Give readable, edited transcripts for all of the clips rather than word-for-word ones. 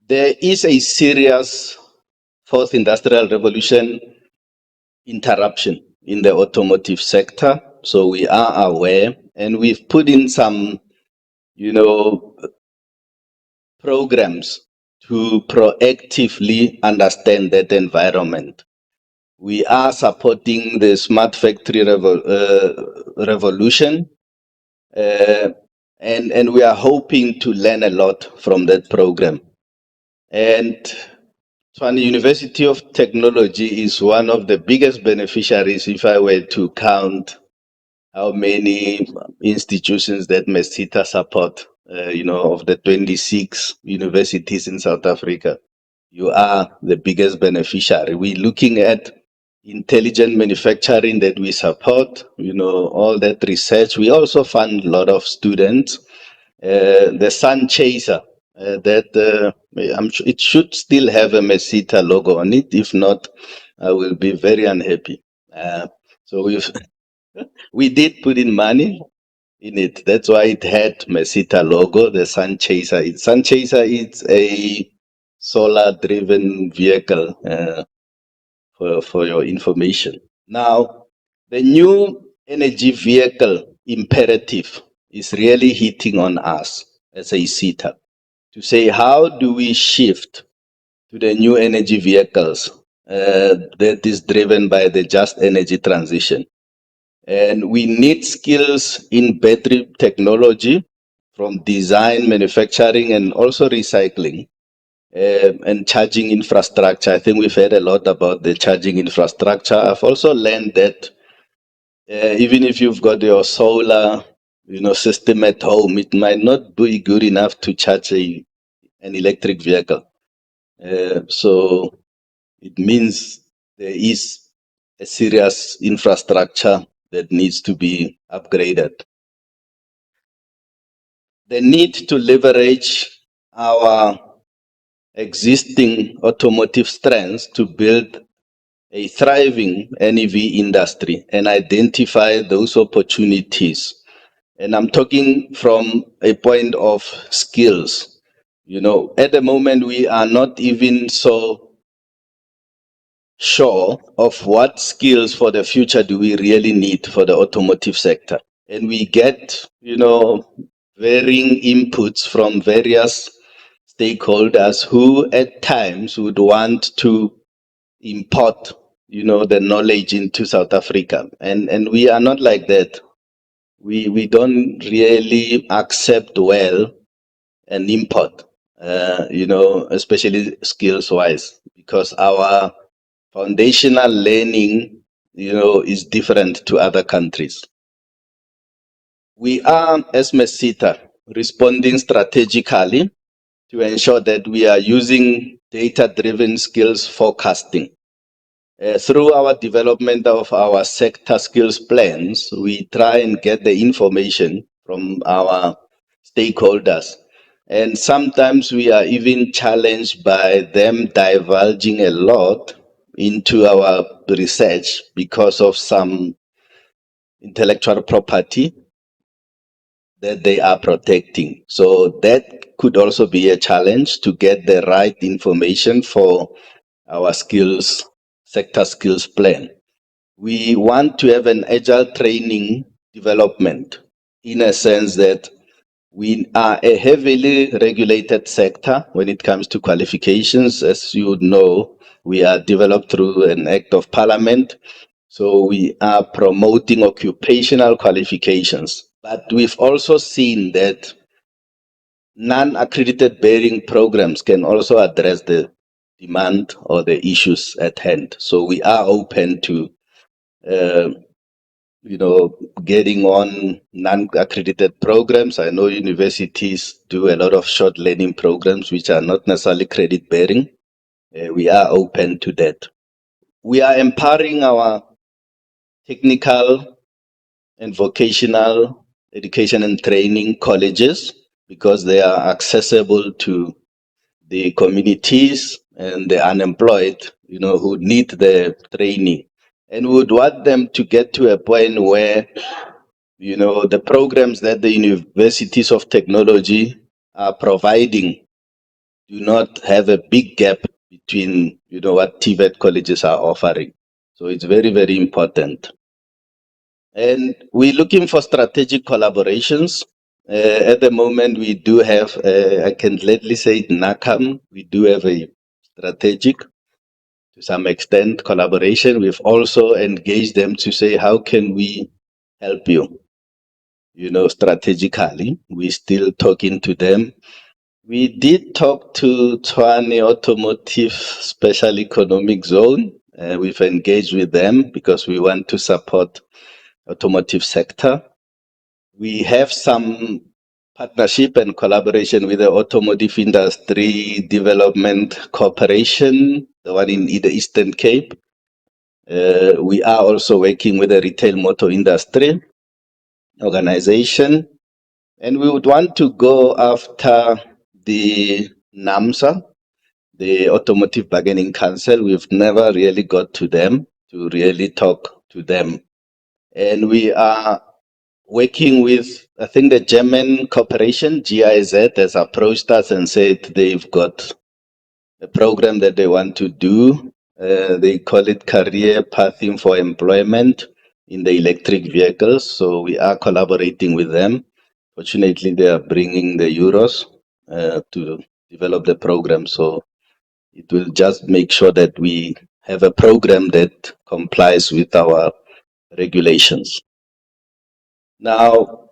There is a serious fourth industrial revolution interruption in the automotive sector. So we are aware, and we've put in some, programs to proactively understand that environment. We are supporting the smart factory revolution, uh, and we are hoping to learn a lot from that program. And Tshwane University of Technology is one of the biggest beneficiaries if I were to count how many institutions that merSETA support, of the 26 universities in South Africa. You are the biggest beneficiary. We're looking at intelligent manufacturing that we support, all that research. We also fund a lot of students. The Sun Chaser, that I'm sure it should still have a merSETA logo on it. If not, I will be very unhappy. So we did put in money in it. That's why it had merSETA logo, the Sun Chaser. Sun Chaser is a solar-driven vehicle, for your information. Now, the new energy vehicle imperative is really hitting on us as a SETA to say, how do we shift to the new energy vehicles that is driven by the just energy transition? And we need skills in battery technology, from design, manufacturing, and also recycling, and charging infrastructure. I think we've heard a lot about the charging infrastructure. I've also learned that even if you've got your solar, system at home, it might not be good enough to charge an electric vehicle. So it means there is a serious infrastructure that needs to be upgraded. The need to leverage our existing automotive strengths to build a thriving NEV industry and identify those opportunities. And I'm talking from a point of skills. At the moment, we are not even so sure of what skills for the future do we really need for the automotive sector. And we get, varying inputs from various stakeholders who at times would want to import, the knowledge into South Africa. And we are not like that. We don't really accept well an import, especially skills wise, because our foundational learning, is different to other countries. We are, as merSETA, responding strategically to ensure that we are using data-driven skills forecasting. Through our development of our sector skills plans, we try and get the information from our stakeholders. And sometimes we are even challenged by them divulging a lot into our research because of some intellectual property that they are protecting. So that could also be a challenge to get the right information for our sector skills plan. We want to have an agile training development, in a sense that we are a heavily regulated sector when it comes to qualifications. As you know, we are developed through an act of parliament. So we are promoting occupational qualifications. But we've also seen that non-accredited bearing programs can also address the demand or the issues at hand. So we are open to, getting on non-accredited programs. I know universities do a lot of short learning programs which are not necessarily credit bearing. We are open to that. We are empowering our technical and vocational education and training colleges because they are accessible to the communities and the unemployed, who need the training. And we would want them to get to a point where, the programs that the universities of technology are providing do not have a big gap between, what TVET colleges are offering. So it's very, very important. And we're looking for strategic collaborations. At the moment, we do have, I can gladly say, NACAM, we do have a strategic, to some extent, collaboration. We've also engaged them to say, how can we help you? Strategically, we're still talking to them. We did talk to Tshwane Automotive Special Economic Zone. We've engaged with them because we want to support automotive sector. We have some partnership and collaboration with the Automotive Industry Development Corporation, the one in the Eastern Cape. We are also working with the Retail Motor Industry Organization, and we would want to go after the NAMSA, the Automotive Bargaining Council. We've never really got to them to really talk to them. And we are working with, I think, the German corporation, GIZ, has approached us and said they've got a program that they want to do. They call it Career Pathing for Employment in the electric vehicles. So we are collaborating with them. Fortunately, they are bringing the euros to develop the program. So it will just make sure that we have a program that complies with our regulations. Now,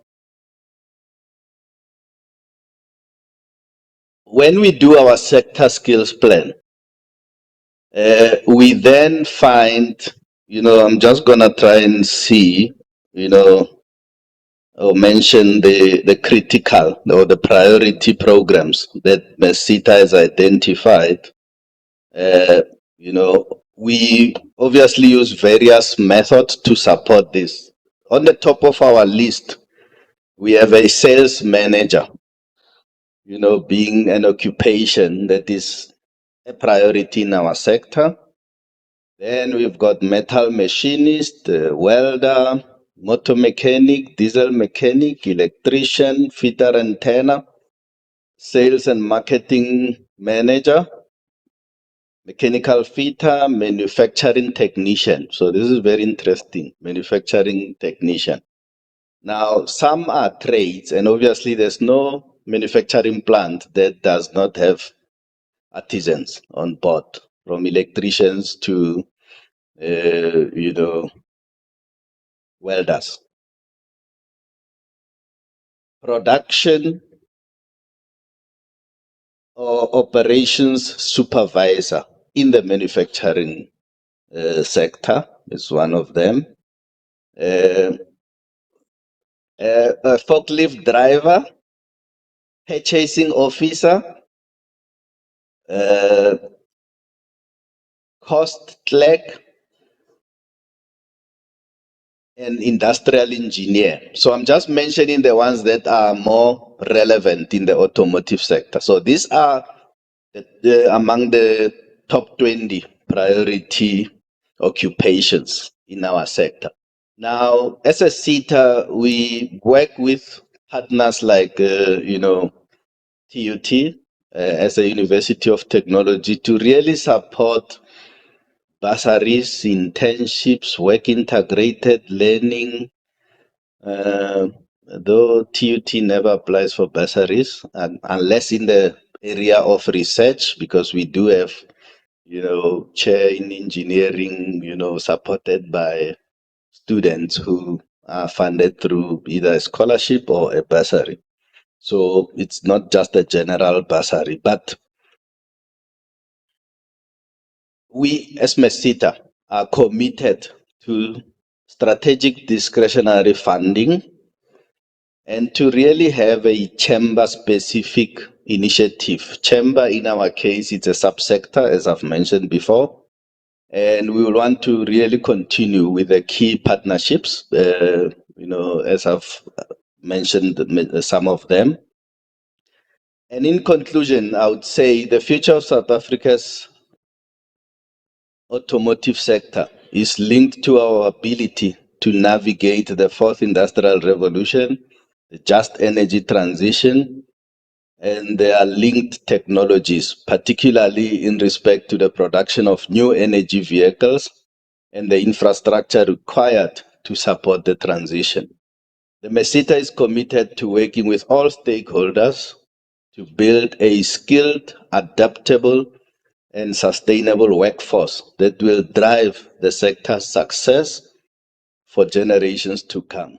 when we do our sector skills plan, we then find, I'm just going to try and see, or mention the critical or the priority programs that merSETA has identified. We obviously use various methods to support this. On the top of our list, we have a sales manager, being an occupation that is a priority in our sector. Then we've got metal machinist, welder, motor mechanic, diesel mechanic, electrician, fitter and turner, sales and marketing manager, mechanical fitter, manufacturing technician. So this is very interesting, manufacturing technician. Now, some are trades, and obviously there's no manufacturing plant that does not have artisans on board, from electricians to, welders. Production or operations supervisor in the manufacturing sector is one of them. A forklift driver, purchasing officer, cost clerk, and industrial engineer. So I'm just mentioning the ones that are more relevant in the automotive sector. So these are among the top 20 priority occupations in our sector. Now, as a SETA, we work with partners like, TUT, as a University of Technology, to really support bursaries, internships, work integrated learning. Though TUT never applies for bursaries, unless in the area of research, because we do have, chair in engineering, supported by students who are funded through either a scholarship or a bursary. So it's not just a general bursary, but we as merSETA are committed to strategic discretionary funding and to really have a chamber-specific initiative. Chamber, in our case, it's a subsector, as I've mentioned before, and we will want to really continue with the key partnerships, as I've mentioned some of them. And in conclusion, I would say the future of South Africa's automotive sector is linked to our ability to navigate the fourth industrial revolution, the just energy transition, and there are linked technologies, particularly in respect to the production of new energy vehicles and the infrastructure required to support the transition. The merSETA is committed to working with all stakeholders to build a skilled, adaptable, and sustainable workforce that will drive the sector's success for generations to come.